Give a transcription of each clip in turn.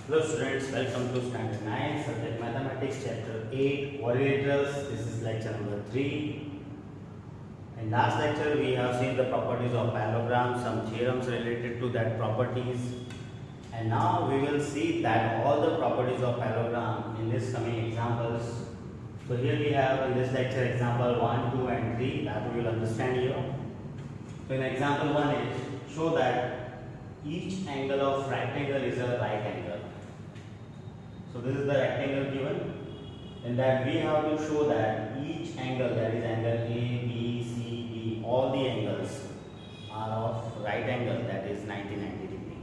Hello students, welcome to Standard 9, Subject Mathematics, Chapter 8, Quadrilaterals. This is lecture number 3. In last lecture, we have seen the properties of parallelogram, some theorems related to that properties. And now we will see that all the properties of parallelogram in this coming examples. So here we have in this lecture example 1, 2 and 3 that we will understand here. So in example 1 is show that each angle of rectangle is a right angle. So this is the rectangle given. In that we have to show that each angle, that is angle A, B, C, D, all the angles are of right angle, that is 90 degree.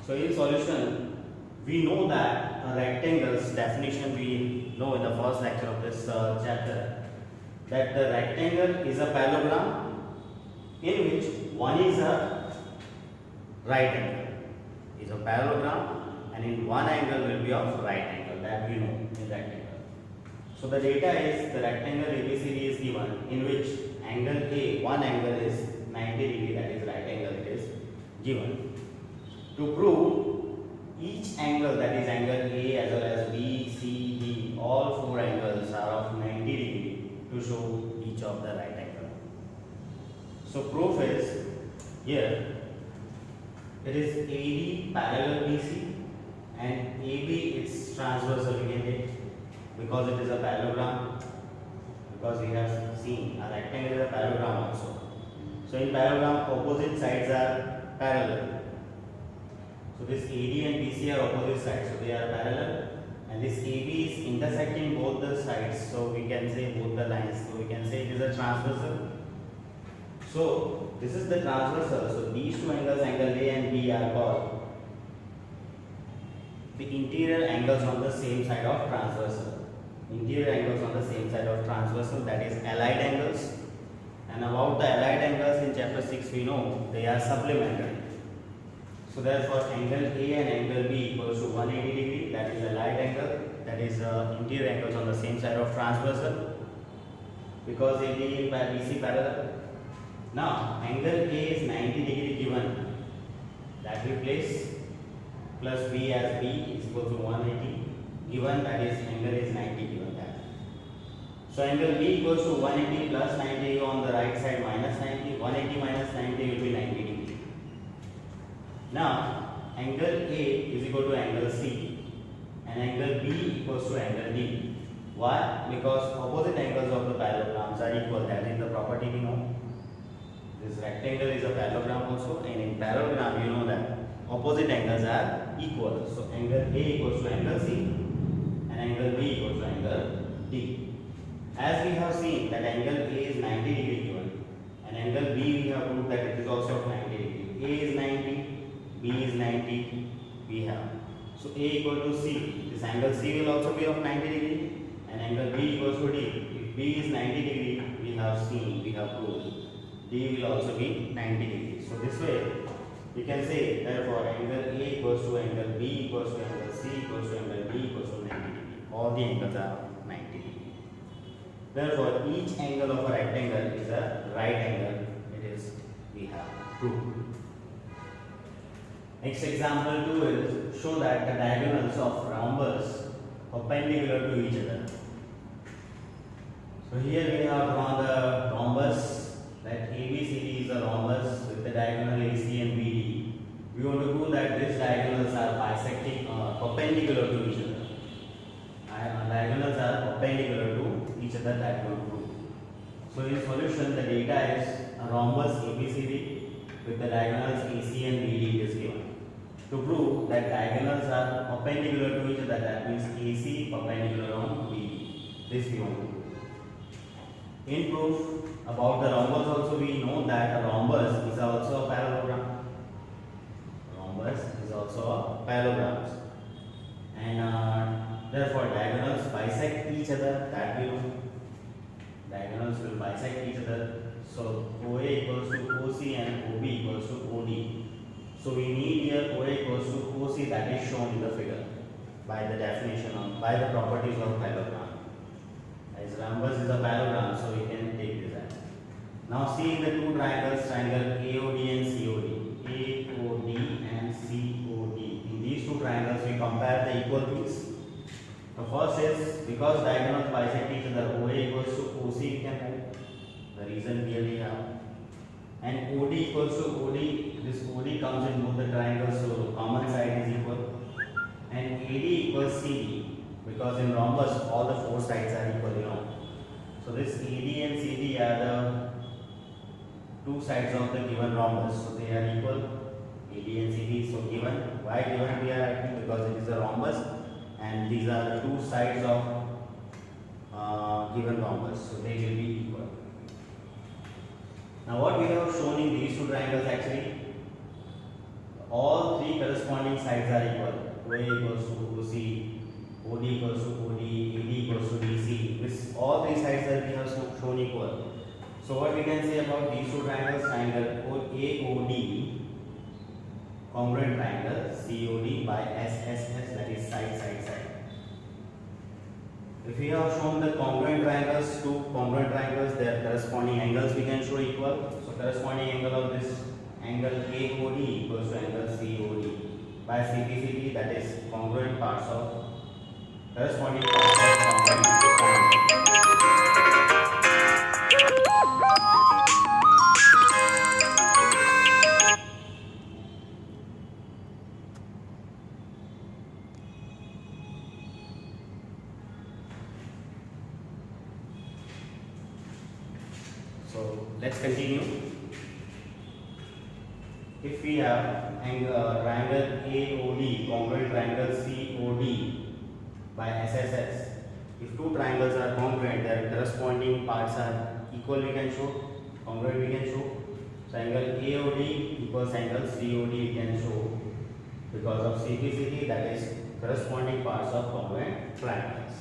So in solution, we know that a rectangle's definition we know in the first lecture of this chapter, that the rectangle is a parallelogram in which one is a right angle, is a parallelogram, and in one angle will be of right angle, that we know in rectangle. So the data is the rectangle ABCD is given in which angle A, one angle is 90 degree, that is right angle it is given. To prove each angle, that is angle A as well as B, C, D, all four angles are of 90 degree to show each of the right angle. So proof is here it is AD parallel BC and AB is transversal, we can take because it is a parallelogram, because we have seen a rectangle is a parallelogram also. So in parallelogram opposite sides are parallel. So this AD and BC are opposite sides, so they are parallel, and this AB is intersecting both the sides, so we can say both the lines, so we can say it is a transversal. So this is the transversal, so these two angles, angle A and B, are called the interior angles on the same side of transversal. Interior angles on the same side of transversal, that is allied angles. And about the allied angles in chapter 6 we know they are supplementary. So therefore angle A and angle B equals to 180 degree, that is allied angle, that is interior angles on the same side of transversal, because AD and BC parallel. Now angle A is 90 degree given, that we place plus B as B is equal to 180 given, that is angle is 90 given that. So angle B equals to 180 plus 90 on the right side minus 90, 180 minus 90 will be 90 degree. Now angle A is equal to angle C and angle B equals to angle D. Why? Because opposite angles of the parallelograms are equal, that is the property we know. This rectangle is a parallelogram also, and in parallelogram you know that opposite angles are equal. So angle A equals to angle C and angle B equals to angle D. As we have seen that angle A is 90 degree given and angle B we have proved that it is also of 90 degree. A is 90, B is 90, we have. So A equal to C, this angle C will also be of 90 degree and angle B equals to D. If B is 90 degree, we have seen, we have proved, D will also be 90 degree. So this way you can say therefore angle A equals to angle B equals to angle C equals to angle D equals to 90 degree. All the angles are 90 degree. Therefore each angle of a rectangle is a right angle. It is, we have proved. Next example 2 is show that the diagonals of rhombus perpendicular to each other. So here we have drawn the rhombus, that ABCD is a rhombus with the diagonal AC and BD. We want to prove that these diagonals are bisecting perpendicular to each other. Diagonals are perpendicular to each other, that we want to prove. So in solution the data is a rhombus ABCD with the diagonals AC and BD is given. To prove that diagonals are perpendicular to each other, that means AC perpendicular on BD. This we want to prove. In proof about the rhombus also we know that a rhombus is also a parallelogram. Rhombus is also a parallelogram. And therefore diagonals bisect each other, that we know. Diagonals will bisect each other. So OA equals to OC and OB equals to OD. So we need here OA equals to OC, that is shown in the figure by the definition of, by the properties of parallelogram. As rhombus is a parallelogram, so we can take this as. Now see the two triangles, triangle AOD and COD. AOD and COD. In these two two triangles, we compare the equal things. The first is, because diagonals bisect each other, OA equals to OC, we can write. The reason clearly have. And OD equals to OD, this OD comes in both the triangles, so the common side is equal. And AD equals CD, because in rhombus all the four sides are equal, you know. So this AD and CD are the two sides of the given rhombus, so they are equal. AD and CD, so given. Why given we are writing? Because it is a rhombus, and these are the two sides of given rhombus, so they will be equal. Now what we have shown in these two triangles, actually all three corresponding sides are equal. OA equals to OC, OD equals to OD, AD equals to DC. This all three sides that we have shown equal. So what we can say about these two triangles? Triangle AOD, congruent triangle COD by SSS, that is side, side, side. If we have shown the congruent triangles, two congruent triangles, their corresponding angles we can show equal. So corresponding angle of this angle AOD equals to angle COD by CPCD, that is congruent parts of corresponding parts of congruent triangle. So let's continue. If we have triangle AOD, congruent triangle COD by SSS, if two triangles are congruent, their corresponding parts are equal, we can show. Congruent we can show. So angle AOD equals angle COD we can show because of CPCD, that is corresponding parts of congruent triangles.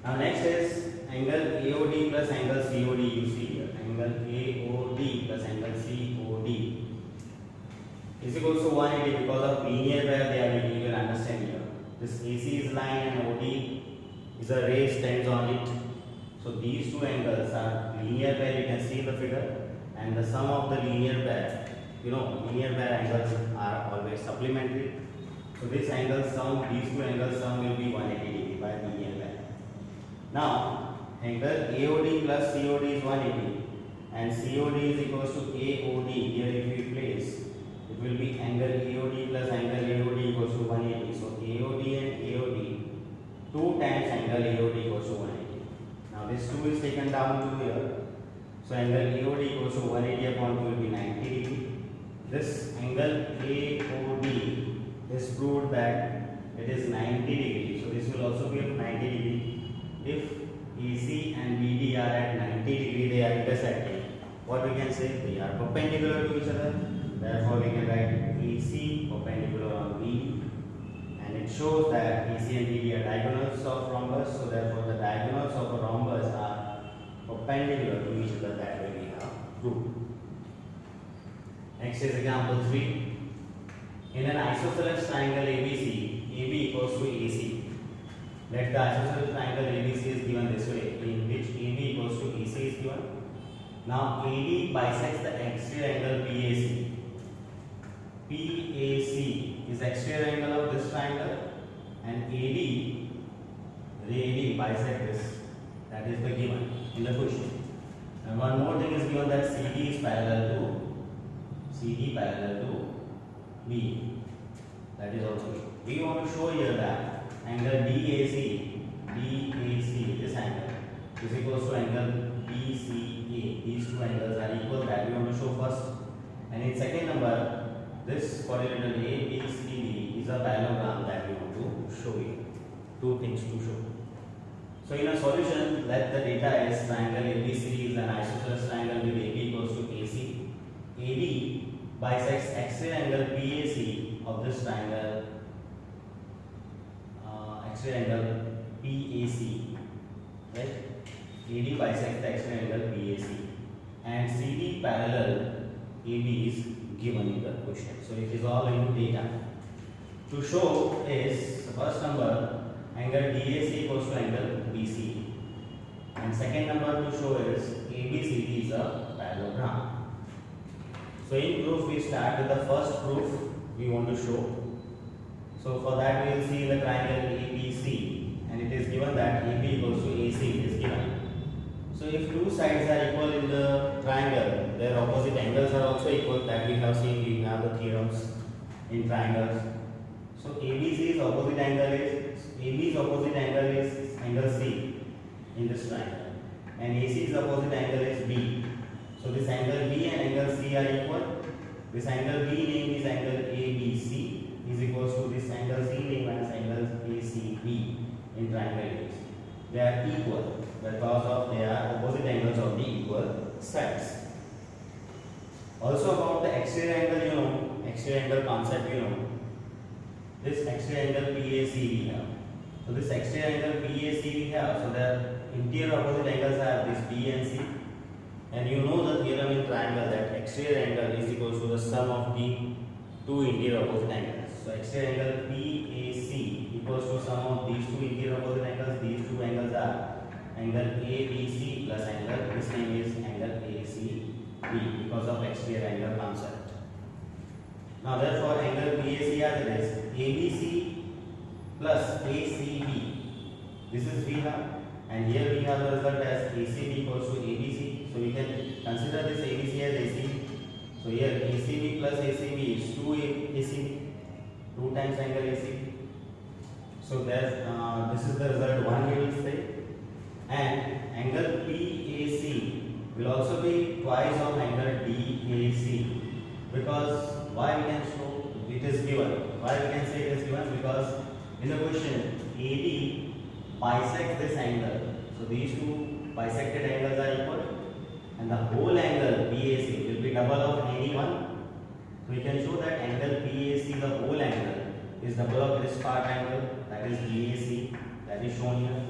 Now next is angle AOD plus angle COD, you see here. Angle AOD plus angle COD is equal to 180 because of linear pair they are making, you will understand here. This AC is line and OD is a ray stands on it. So these two angles are linear pair, you can see the figure, and the sum of the linear pair, you know, linear pair angles are always supplementary. So this angle sum, these two angles sum will be 180 degree by linear pair. Now angle AOD plus COD is 180 and COD is equals to AOD. Here if we place, it will be angle AOD plus angle AOD equals to 180. So AOD and AOD, 2 times angle AOD equals to 180. Now this 2 is taken down to here. So angle AOD equals to 180 upon 2 will be 90 degree. This angle AOD is proved that it is 90 degree. So this will also be 90 degree. If AC and BD are at 90 degree, they are intersecting. What we can say? They are perpendicular to each other. Therefore, we can write AC perpendicular on BD. And it shows that AC and BD are diagonals of rhombus. So therefore, the diagonals of a rhombus are perpendicular to each other. That way we have proved. Next is example 3. In an isosceles triangle ABC, AB equals to AC. Let the isosceles triangle ABC is given this way, in which AB equals to AC is given. Now AD bisects the exterior angle PAC. PAC is exterior angle of this triangle, and AD bisects this. That is the given in the question. And one more thing is given, that CD is parallel to B. That is also given. We want to show here that angle DAC, this angle is equals to angle BCA. These two angles are equal, that we want to show first. And in second number, this coordinate A, B, C, D is a parallelogram that we want to show here. Two things to show. So in a solution, let the data is triangle ABC is an isosceles triangle with AB equals to AC. AD bisects exterior angle PAC of this triangle. Exterior angle PAC, right? AD bisects the exterior angle PAC, and CD parallel AB is given in the question. So it is all in data. To show is the first number, angle DAC equals to angle BC, and second number to show is ABCD is a parallelogram. So in proof we start with the first proof we want to show. So for that we will see the triangle ABC, and it is given that AB equals to AC is given. So if two sides are equal in the triangle, their opposite angles are also equal. That we have seen, we have the theorems in triangles. So ABC's opposite angle is angle C in this triangle, and AC's opposite angle is B. So this angle B and angle C are equal. This angle B named is angle ABC is equals to this angle C named as angle ACB in triangle ABC. They are equal because of they are opposite angles of the equal sides. Also about the exterior angle, exterior angle concept, this exterior angle PAC we have. So this exterior angle PAC we have. So the interior opposite angles are this B and C. And you know the theorem in triangle that exterior angle is equals to the sum of the two interior opposite angles. So exterior angle PAC equals to sum of these two interior opposite angles. These two angles are angle ABC plus angle, this name is angle ACB because of exterior angle concept. Now therefore angle PAC as it is ABC plus ACB. This is we have, and here we have the result as ACB equals to ABC. So we can consider this ABC as ACB. So here ACB plus ACB is 2 ACB, 2 times angle ACB. So this is the result 1 we will say. And angle PAC will also be twice of angle DAC, because why we can show it is given. Why we can say it is given? Because in the question AD bisects this angle. So these two bisected angles are equal, and the whole angle BAC will be double of any one. So we can show that angle PAC, the whole angle, is double of this part angle, that is BAC, that is shown here.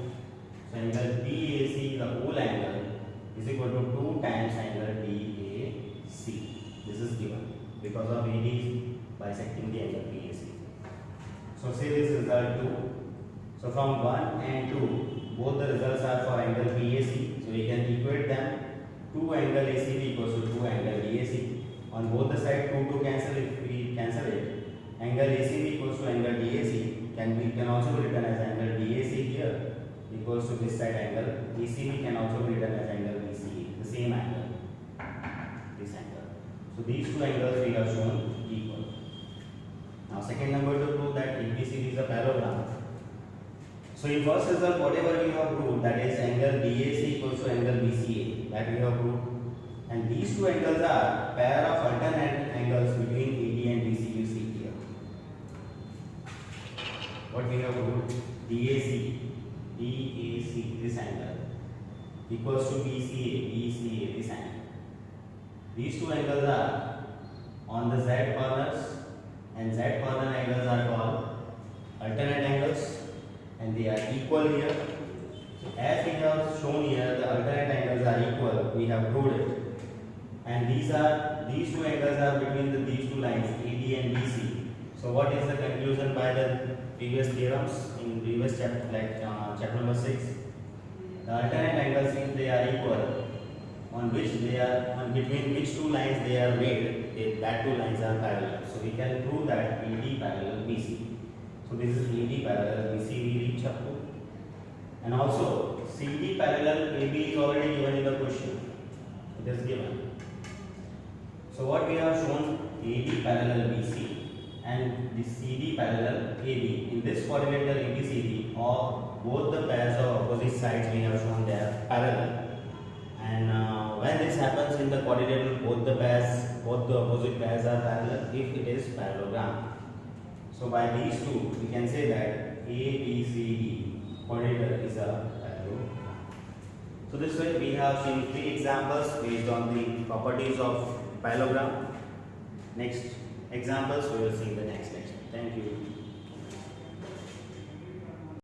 So angle BAC, the whole angle, is equal to 2 times angle DAC. This is given because of AD is bisecting the angle BAC. So say this result 2. So from 1 and 2, both the results are for angle BAC. So we can equate them. 2 angle ACB equals to 2 angle DAC. On both the sides, 2 cancel. If we cancel it, angle ACB equals to angle DAC can also be written as angle DAC here equals to this side angle ACB can also be written as angle BCE, the same angle, this angle. So these two angles we have shown equal. Now second number to prove that ABCD is a parallelogram. So in first result, whatever we have proved, that is angle DAC equals to angle BCA, that we have proved. And these two angles are pair of alternate angles between AD and BC, you see here. What we have proved? DAC, this angle, equals to BCA, this angle. These two angles are on the Z corners, and Z corner angles are called alternate angles, and they are equal here. So as we have shown here, the alternate angles are equal. We have proved it, and these two angles are between these two lines AD and BC. So what is the conclusion by the previous theorems in previous chapter, like chapter number 6? The alternate angles, if they are equal, between which two lines they are made, that two lines are parallel. So we can prove that AD parallel BC. So this is AD parallel BC we reach up to. And also CD parallel AB is already given in the question. It is given. So what we have shown, AD parallel BC and the CD parallel AB. In this quadrilateral ABCD, or both the pairs of opposite sides we have shown they are parallel. And when this happens in the quadrilateral, both the opposite pairs are parallel if it is parallelogram. So by these two, we can say that ABCD quadrilateral is a parallelogram. So this way we have seen 3 examples based on the properties of parallelogram. Next examples we will see in the next lecture. Thank you.